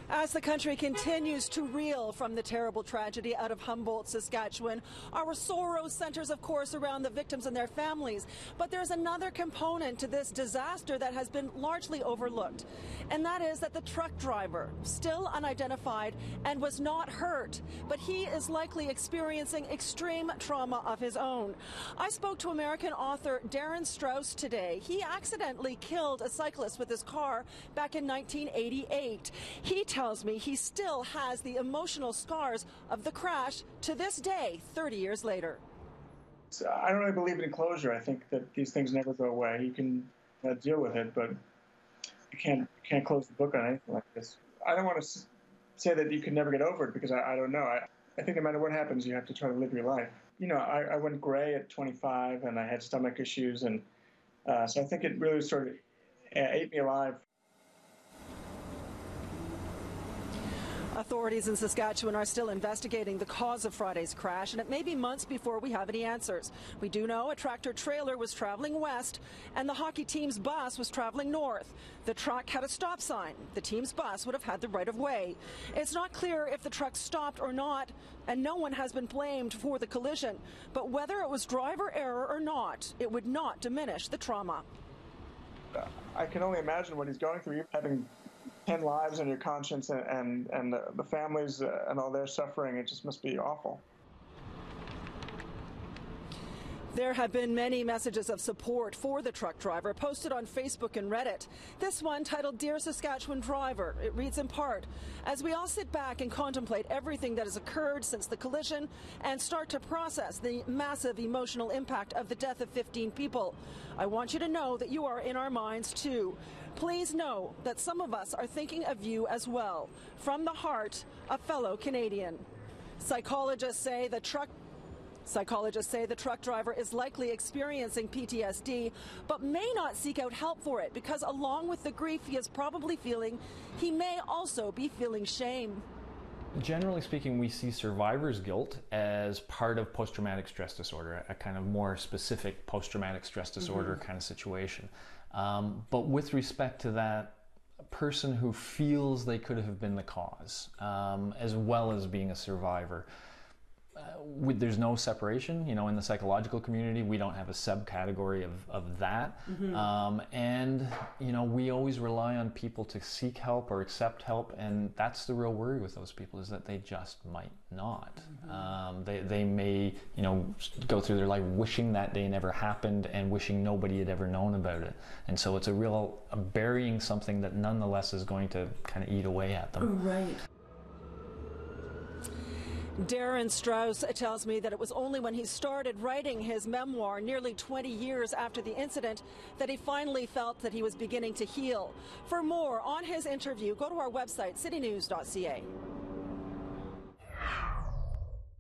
As the country continues to reel from the terrible tragedy out of Humboldt, Saskatchewan, our sorrow centers, of course, around the victims and their families. But there's another component to this disaster that has been largely overlooked, and that is that the truck driver, still unidentified and was not hurt, but he is likely experiencing extreme trauma of his own. I spoke to American author Darren Strauss today. He accidentally killed a cyclist with his car back in 1988. He tells me he still has the emotional scars of the crash to this day, 30 years later. I don't really believe in closure. I think that these things never go away. You can deal with it, but you can't close the book on anything like this. I don't want to say that you can never get over it, because I don't know. I think no matter what happens, you have to try to live your life. You know, I went gray at 25, and I had stomach issues, and so I think it really sort of ate me alive. Authorities in Saskatchewan are still investigating the cause of Friday's crash, and it may be months before we have any answers. We do know a tractor-trailer was traveling west, and the hockey team's bus was traveling north. The truck had a stop sign. The team's bus would have had the right of way. It's not clear if the truck stopped or not, and no one has been blamed for the collision. But whether it was driver error or not, it would not diminish the trauma. I can only imagine what he's going through, having 10 lives on your conscience, and the families and all their suffering. It just must be awful. There have been many messages of support for the truck driver posted on Facebook and Reddit. This one, titled "Dear Saskatchewan Driver," it reads in part, "As we all sit back and contemplate everything that has occurred since the collision and start to process the massive emotional impact of the death of 15 people, I want you to know that you are in our minds too. Please know that some of us are thinking of you as well. From the heart, a fellow Canadian." Psychologists say the truck driver is likely experiencing PTSD, but may not seek out help for it, because along with the grief he is probably feeling, he may also be feeling shame. Generally speaking, we see survivor's guilt as part of post-traumatic stress disorder, a kind of more specific post-traumatic stress disorder kind of situation. But with respect to that person who feels they could have been the cause, as well as being a survivor, there's no separation. You know, in the psychological community, we don't have a subcategory of that. And, you know, we always rely on people to seek help or accept help, and that's the real worry with those people, is that they just might not. They may, you know, go through their life wishing that day never happened and wishing nobody had ever known about it. And so it's a burying something that nonetheless is going to kind of eat away at them. Right. Darren Strauss tells me that it was only when he started writing his memoir nearly 20 years after the incident that he finally felt that he was beginning to heal. For more on his interview, go to our website, citynews.ca.